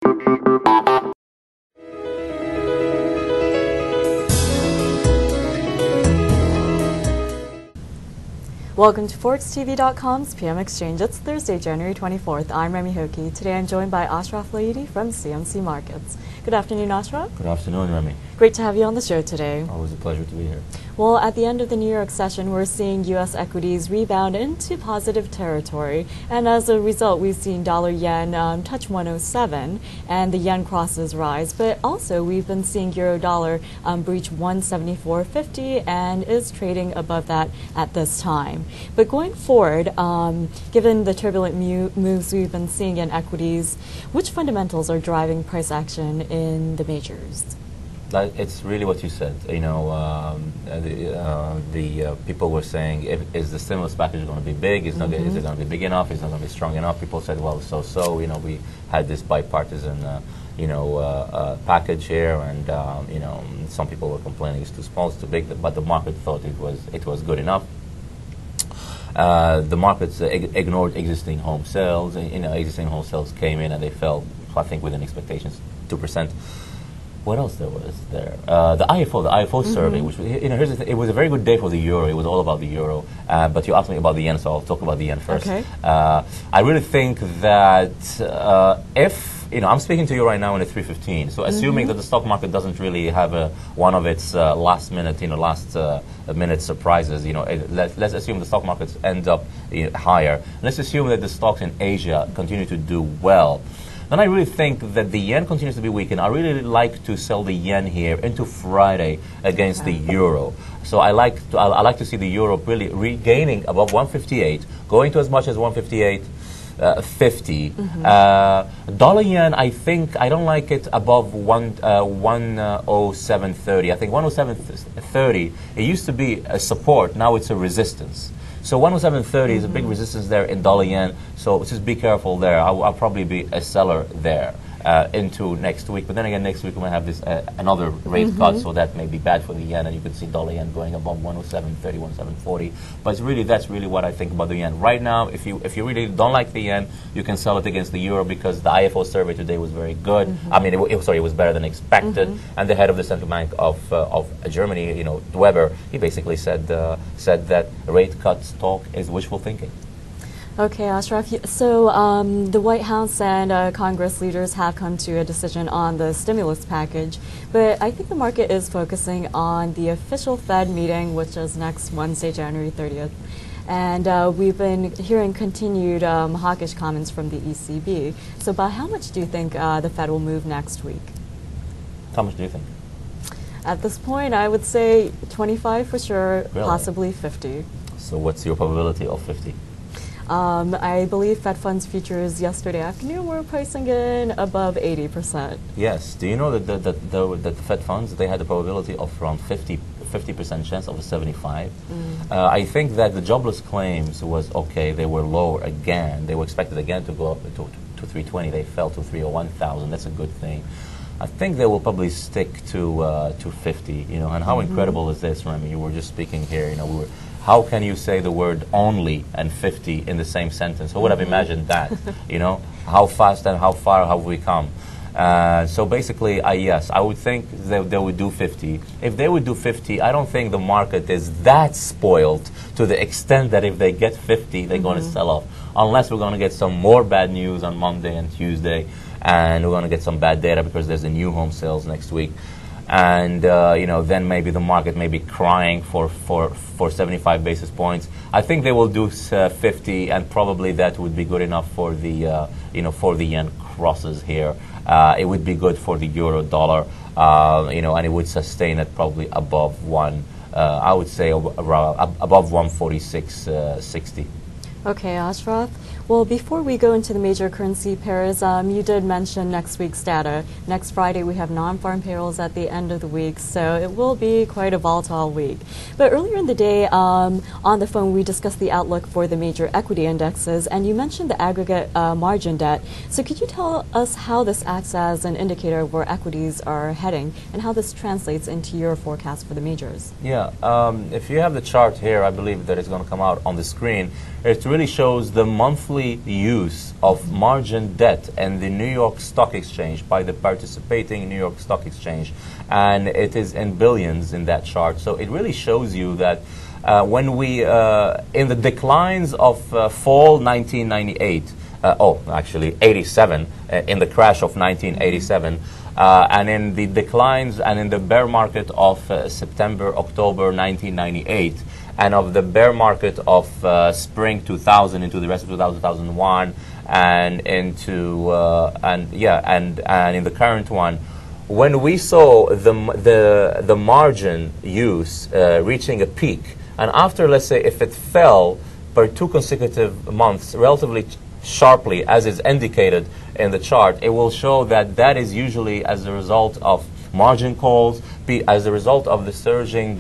Welcome to ForexTV.com's PM Exchange. It's Thursday, January 24th. I'm Remy Hoki. Today I'm joined by Ashraf Laidi from CMC Markets. Good afternoon, Ashraf. Good afternoon, Remy. Great to have you on the show today. Always a pleasure to be here. Well, at the end of the New York session, we're seeing U.S. equities rebound into positive territory. And as a result, we've seen dollar-yen touch 107 and the yen crosses rise. But also, we've been seeing euro-dollar breach 174.50 and is trading above that at this time. But going forward, given the turbulent moves we've been seeing in equities, which fundamentals are driving price action in the majors? It's really what you said. You know, the people were saying, is the stimulus package going to be big? Is it going to be big enough? Is it not going to be strong enough? People said, well, so. You know, we had this bipartisan, package here, and you know, some people were complaining it's too small, it's too big, but the market thought it was good enough. The markets ignored existing home sales. You know, existing home sales came in and they fell, I think, within expectations, 2%. What else was there? The IFO survey, which, you know, here's the thing, it was a very good day for the euro. It was all about the euro. But you asked me about the yen, so I'll talk about the yen first. Okay. I really think that if, you know, I'm speaking to you right now in a 315. So assuming that the stock market doesn't really have one of its last minute surprises, you know, let's assume the stock markets end up higher. Let's assume that the stocks in Asia continue to do well. Then I really think that the yen continues to be weak, and I really like to sell the yen here into Friday against the euro. So I like to see the euro really regaining above 158, going to as much as 158.50. Dollar yen, I don't like it above 107.30. I think 107.30, it used to be a support, now it's a resistance. So 107.30 is a big resistance there in dollar yen. So just be careful there. I'll probably be a seller there into next week. But then again, next week we might have this another rate cut, so that may be bad for the yen, and you could see dollar yen going above 107.30, 107.40. But that's really what I think about the yen right now. If you really don't like the yen, you can sell it against the euro because the IFO survey today was very good. I mean, it was better than expected. And the head of the central bank of Germany, you know, Weber, he basically said that rate cuts talk is wishful thinking. Okay, Ashraf. So the White House and Congress leaders have come to a decision on the stimulus package, but I think the market is focusing on the official Fed meeting, which is next Wednesday, January 30th. And we've been hearing continued hawkish comments from the ECB. So about how much do you think the Fed will move next week? How much do you think? At this point, I would say 25 for sure, Really? Possibly 50. So what's your probability of 50? I believe Fed funds futures yesterday afternoon were pricing in above 80%. Yes. Do you know that the Fed funds, they had a probability of around 50% chance of a 75? I think that the jobless claims was okay. They were lower again. They were expected again to go up to 320. They fell to 301,000. That's a good thing. I think they will probably stick to 50. You know, and how incredible is this, Remy? You were just speaking here. You know, how can you say the word only and 50 in the same sentence? Who would have imagined that? You know, how fast and how far have we come? So basically, yes, I would think they would do 50. If they would do 50, I don't think the market is that spoiled to the extent that if they get 50, they're going to sell off. Unless we're going to get some more bad news on Monday and Tuesday, and we're going to get some bad data because there's the new home sales next week. And you know, then maybe the market may be crying for 75 basis points. I think they will do 50, and probably that would be good enough for the for the yen crosses here. It would be good for the euro dollar, you know, and it would sustain it probably above I would say around above 146.60. Okay, Ashraf. Well, before we go into the major currency pairs, you did mention next week's data. Next Friday, we have non-farm payrolls at the end of the week, so it will be quite a volatile week. But earlier in the day, on the phone, we discussed the outlook for the major equity indexes, and you mentioned the aggregate margin debt. So could you tell us how this acts as an indicator of where equities are heading, and how this translates into your forecast for the majors? Yeah, if you have the chart here, I believe that it's going to come out on the screen. It really really shows the monthly use of margin debt in the New York Stock Exchange by the participating New York Stock Exchange, and it is in billions in that chart. So it really shows you that when we, in the declines of fall 1998, actually 87, in the crash of 1987, and in the declines and in the bear market of September, October 1998, and of the bear market of spring 2000 into the rest of 2001, and into and in the current one, when we saw the margin use reaching a peak, and after, let's say, if it fell for 2 consecutive months relatively sharply, as is indicated in the chart, it will show that that is usually as a result of margin calls, as a result of the surging